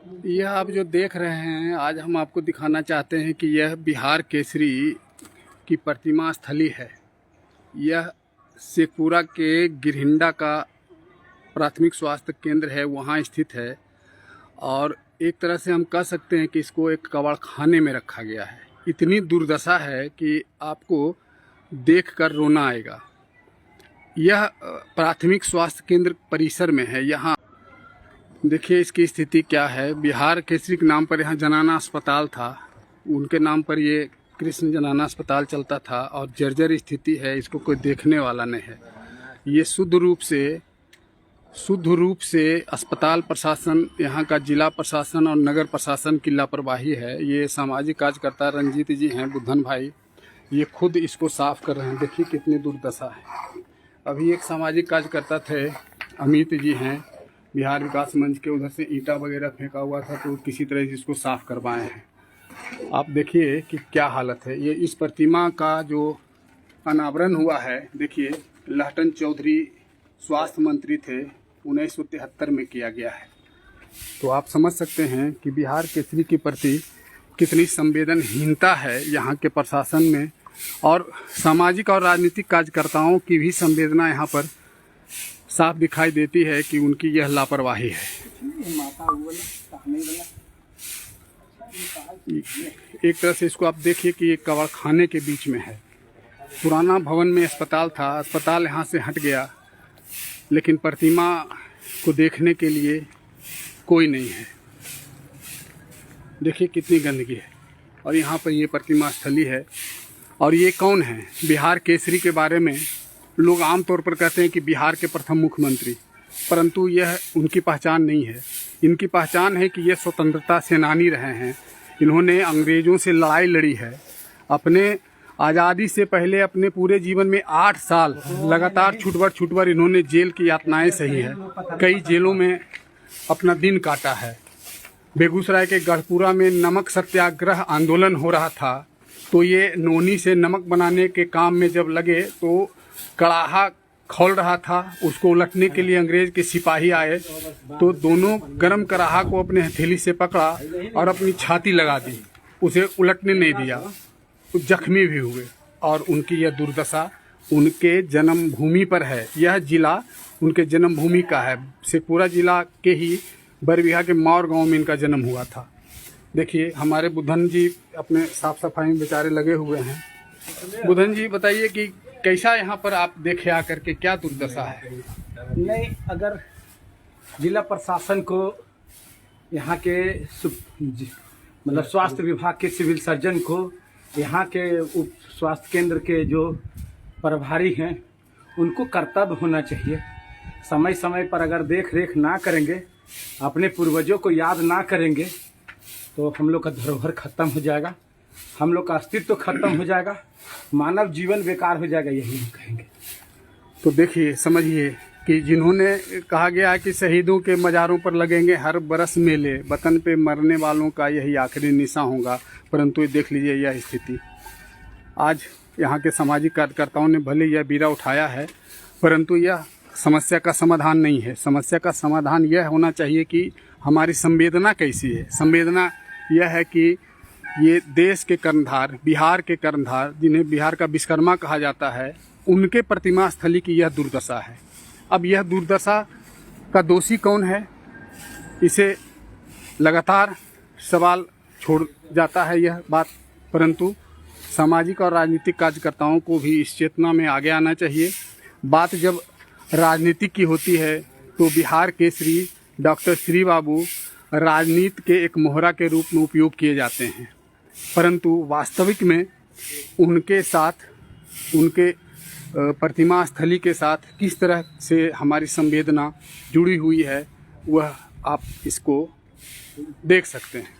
यह आप जो देख रहे हैं, आज हम आपको दिखाना चाहते हैं कि यह बिहार केसरी की प्रतिमा स्थली है। यह शेखपुरा के गिरहिंडा का प्राथमिक स्वास्थ्य केंद्र है, वहाँ स्थित है। और एक तरह से हम कह सकते हैं कि इसको एक कबाड़ खाने में रखा गया है। इतनी दुर्दशा है कि आपको देखकर रोना आएगा। यह प्राथमिक स्वास्थ्य केंद्र परिसर में है। यहाँ देखिए इसकी स्थिति क्या है। बिहार केसरी के नाम पर यहाँ जनाना अस्पताल था, उनके नाम पर ये कृष्ण जनाना अस्पताल चलता था और जर्जर स्थिति है। इसको कोई देखने वाला नहीं है। ये शुद्ध रूप से अस्पताल प्रशासन, यहाँ का जिला प्रशासन और नगर प्रशासन की लापरवाही है। ये सामाजिक कार्यकर्ता रंजीत जी हैं, बुद्धन भाई, ये खुद इसको साफ कर रहे हैं। देखिए कितनी दुर्दशा है। अभी एक सामाजिक कार्यकर्ता थे, अमित जी हैं, बिहार विकास मंच के, उधर से ईंटा वगैरह फेंका हुआ था तो किसी तरह से इसको साफ करवाए हैं। आप देखिए कि क्या हालत है। ये इस प्रतिमा का जो अनावरण हुआ है, देखिए लहटन चौधरी स्वास्थ्य मंत्री थे, 1973 में किया गया है। तो आप समझ सकते हैं कि बिहार केसरी के प्रति कितनी संवेदनहीनता है यहाँ के प्रशासन में, और सामाजिक और राजनीतिक कार्यकर्ताओं की भी संवेदना यहाँ पर साफ दिखाई देती है कि उनकी यह लापरवाही है। एक तरह से इसको आप देखिए कि ये कबाड़ खाने के बीच में है। पुराना भवन में अस्पताल था, अस्पताल यहाँ से हट गया, लेकिन प्रतिमा को देखने के लिए कोई नहीं है। देखिए कितनी गंदगी है। और यहाँ पर ये प्रतिमा स्थली है। और ये कौन है? बिहार केसरी के बारे में लोग आमतौर पर कहते हैं कि बिहार के प्रथम मुख्यमंत्री, परंतु यह उनकी पहचान नहीं है। इनकी पहचान है कि ये स्वतंत्रता सेनानी रहे हैं। इन्होंने अंग्रेज़ों से लड़ाई लड़ी है। अपने आज़ादी से पहले अपने पूरे जीवन में 8 साल लगातार छुटभर इन्होंने जेल की यातनाएं सही है। कई जेलों में अपना दिन काटा है। बेगूसराय के गढ़पुरा में नमक सत्याग्रह आंदोलन हो रहा था, तो ये नोनी से नमक बनाने के काम में जब लगे तो कड़ाहा खोल रहा था, उसको उलटने के लिए अंग्रेज के सिपाही आए तो दोनों गरम कड़ाहा को अपने हथेली से पकड़ा और अपनी छाती लगा दी, उसे उलटने नहीं दिया। तो जख्मी भी हुए। और उनकी यह दुर्दशा उनके जन्मभूमि पर है। यह जिला उनके जन्मभूमि का है। शेखपुरा जिला के ही बरबीघा के मौर गांव में इनका जन्म हुआ था। देखिए हमारे बुद्धन जी अपने साफ सफाई में बेचारे लगे हुए हैं। बुद्धन जी बताइए कि कैसा यहाँ पर आप देखे आकर के, क्या दुर्दशा है? नहीं, अगर जिला प्रशासन को यहाँ के मतलब स्वास्थ्य विभाग के सिविल सर्जन को, यहाँ के उप स्वास्थ्य केंद्र के जो प्रभारी हैं, उनको कर्तव्य होना चाहिए। समय समय पर अगर देख रेख ना करेंगे, अपने पूर्वजों को याद ना करेंगे, तो हम लोग का धरोहर खत्म हो जाएगा, हम लोग का अस्तित्व खत्म हो जाएगा, मानव जीवन बेकार हो जाएगा, यही हम कहेंगे। तो देखिए समझिए कि जिन्होंने कहा गया है कि शहीदों के मज़ारों पर लगेंगे हर बरस मेले, वतन पे मरने वालों का यही आखिरी निशा होगा, परंतु ये देख लीजिए यह स्थिति। आज यहाँ के सामाजिक कार्यकर्ताओं ने भले यह बीड़ा उठाया है, परंतु यह समस्या का समाधान नहीं है। समस्या का समाधान यह होना चाहिए कि हमारी संवेदना कैसी है। संवेदना यह है कि ये देश के कर्णधार, बिहार के कर्णधार, जिन्हें बिहार का विश्वकर्मा कहा जाता है, उनके प्रतिमा स्थली की यह दुर्दशा है। अब यह दुर्दशा का दोषी कौन है, इसे लगातार सवाल छोड़ जाता है यह बात, परंतु सामाजिक और राजनीतिक कार्यकर्ताओं को भी इस चेतना में आगे आना चाहिए। बात जब राजनीति की होती है तो बिहार केसरी डॉक्टर श्री बाबू राजनीति के एक मोहरा के रूप में उपयोग किए जाते हैं, परंतु वास्तविक में उनके साथ, उनके प्रतिमा स्थली के साथ किस तरह से हमारी संवेदना जुड़ी हुई है, वह आप इसको देख सकते हैं।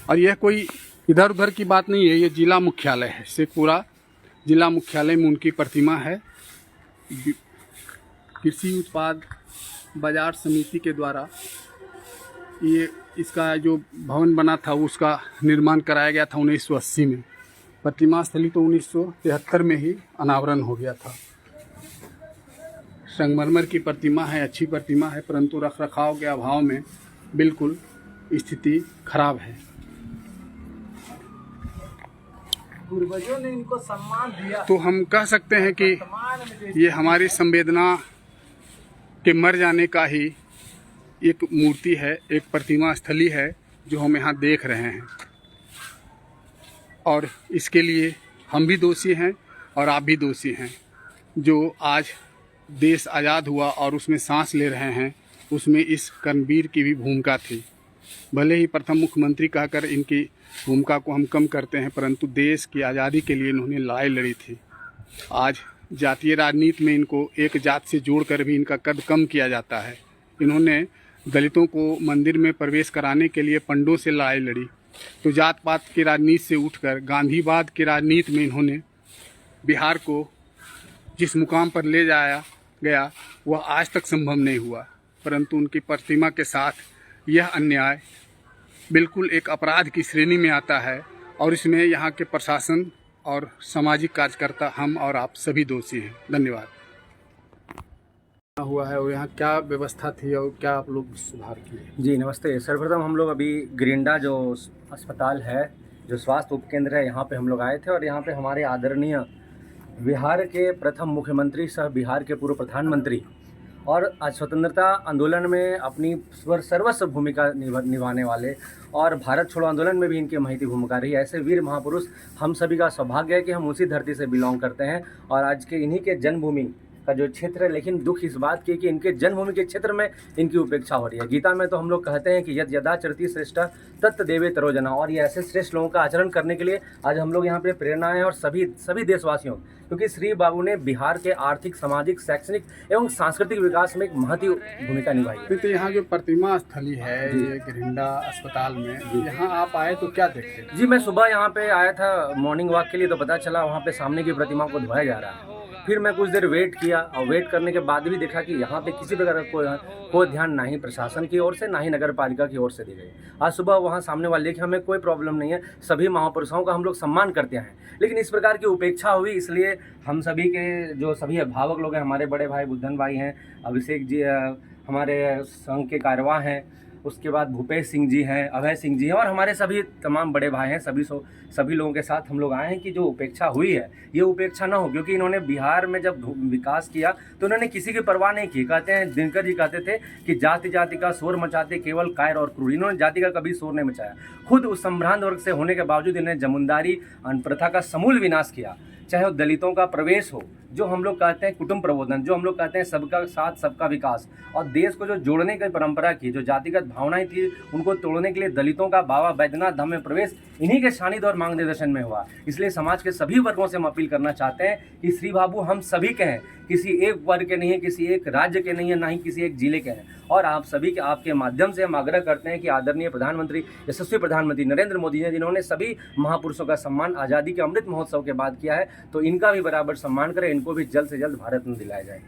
और यह कोई इधर उधर की बात नहीं है, ये जिला मुख्यालय है। शेखपुरा जिला मुख्यालय में उनकी प्रतिमा है। कृषि उत्पाद बाजार समिति के द्वारा ये इसका जो भवन बना था उसका निर्माण कराया गया था 1980 में। प्रतिमा स्थली तो 1973 में ही अनावरण हो गया था। संगमरमर की प्रतिमा है, अच्छी प्रतिमा है, परंतु रख रखाव के अभाव में बिल्कुल स्थिति खराब है। पूर्वजों ने इनको सम्मान दिया। तो हम कह सकते हैं कि ये हमारी संवेदना के मर जाने का ही एक मूर्ति है, एक प्रतिमा स्थली है जो हम यहाँ देख रहे हैं। और इसके लिए हम भी दोषी हैं और आप भी दोषी हैं। जो आज देश आज़ाद हुआ और उसमें सांस ले रहे हैं, उसमें इस कर्मवीर की भी भूमिका थी। भले ही प्रथम मुख्यमंत्री कहकर इनकी भूमिका को हम कम करते हैं, परंतु देश की आज़ादी के लिए इन्होंने लड़ाई लड़ी थी। आज जातीय राजनीति में इनको एक जात से जोड़कर भी इनका कद कम किया जाता है। इन्होंने दलितों को मंदिर में प्रवेश कराने के लिए पंडों से लड़ाई लड़ी। तो जात पात की राजनीति से उठकर गांधीवाद की राजनीति में इन्होंने बिहार को जिस मुकाम पर ले जाया गया वह आज तक संभव नहीं हुआ। परंतु उनकी प्रतिमा के साथ यह अन्याय बिल्कुल एक अपराध की श्रेणी में आता है और इसमें यहाँ के प्रशासन और सामाजिक कार्यकर्ता हम और आप सभी दोषी हैं। धन्यवाद। हुआ है और यहाँ क्या व्यवस्था थी और क्या आप लोग सुधार किए? जी नमस्ते। सर्वप्रथम हम लोग अभी गिरिंडा जो अस्पताल है, जो स्वास्थ्य उपकेंद्र है, यहाँ पे हम लोग आए थे और यहाँ पे हमारे आदरणीय बिहार के प्रथम मुख्यमंत्री सह बिहार के पूर्व प्रधानमंत्री और आज स्वतंत्रता आंदोलन में अपनी सर्वस्व भूमिका निभाने वाले और भारत छोड़ो आंदोलन में भी इनकी महती भूमिका रही, ऐसे वीर महापुरुष हम सभी का सौभाग्य है कि हम उसी धरती से बिलोंग करते हैं और आज के इन्हीं के जन्मभूमि का जो क्षेत्र है। लेकिन दुख इस बात की कि इनके जन्मभूमि के क्षेत्र में इनकी उपेक्षा हो रही है। गीता में तो हम लोग कहते हैं कि यद यदा चरति श्रेष्ठा तत् देवे तरोजना, और ये ऐसे श्रेष्ठ लोगों का आचरण करने के लिए आज हम लोग यहाँ पे प्रेरणा है और सभी देशवासियों, क्योंकि श्री बाबू ने बिहार के आर्थिक, सामाजिक, शैक्षणिक एवं सांस्कृतिक विकास में एक महती भूमिका निभाई है। तो यहाँ जो प्रतिमा स्थली है ये गिरिंडा अस्पताल में, यहाँ आप आए तो क्या देखते? जी मैं सुबह यहाँ पे आया था मॉर्निंग वॉक के लिए, तो पता चला वहाँ पे सामने की प्रतिमा को धोया जा रहा है। फिर मैं कुछ देर वेट किया और वेट करने के बाद भी देखा कि यहाँ पे किसी प्रकार का कोई ध्यान ना ही प्रशासन की ओर से ना ही नगर पालिका की ओर से दी गई। आज सुबह वहाँ सामने वाले देखिए, हमें कोई प्रॉब्लम नहीं है, सभी महापुरुषों का हम लोग सम्मान करते हैं, लेकिन इस प्रकार की उपेक्षा हुई, इसलिए हम सभी के जो सभी अभिभावक लोग हैं, हमारे बड़े भाई बुद्धन भाई हैं, अभिषेक जी हमारे संघ के कारवां हैं, उसके बाद भूपेश सिंह जी हैं, अभय सिंह जी हैं और हमारे सभी तमाम बड़े भाई हैं, सभी लोगों के साथ हम लोग आए हैं कि जो उपेक्षा हुई है ये उपेक्षा ना हो, क्योंकि इन्होंने बिहार में जब विकास किया तो उन्होंने किसी की परवाह नहीं की। कहते हैं, दिनकर जी कहते थे कि जाति जाति का शोर मचाते केवल कायर और क्रूर, इन्होंने जाति का कभी शोर नहीं मचाया। खुद उस संभ्रांत वर्ग से होने के बावजूद इन्हें जमींदारी प्रथा का समूल विनाश किया, चाहे वो दलितों का प्रवेश हो, जो हम लोग कहते हैं कुटुंब प्रबोधन, जो हम लोग कहते हैं सबका साथ सबका विकास, और देश को जो जोड़ने की परंपरा की, जो जातिगत भावनाएं थी उनको तोड़ने के लिए दलितों का बाबा बैद्यनाथ धाम में प्रवेश इन्हीं के सानिध्य और मार्गदर्शन में हुआ। इसलिए समाज के सभी वर्गों से हम अपील करना चाहते हैं कि श्री बाबू हम सभी के हैं, किसी एक वर्ग के नहीं है, किसी एक राज्य के नहीं है, ना ही किसी एक जिले के हैं। और आप सभी के आपके माध्यम से हम आग्रह करते हैं कि आदरणीय प्रधानमंत्री, यशस्वी प्रधानमंत्री नरेंद्र मोदी जी, जिन्होंने सभी महापुरुषों का सम्मान आज़ादी के अमृत महोत्सव के बाद किया है, तो इनका भी बराबर सम्मान करें, इनको भी जल्द से जल्द भारत में दिलाया जाए।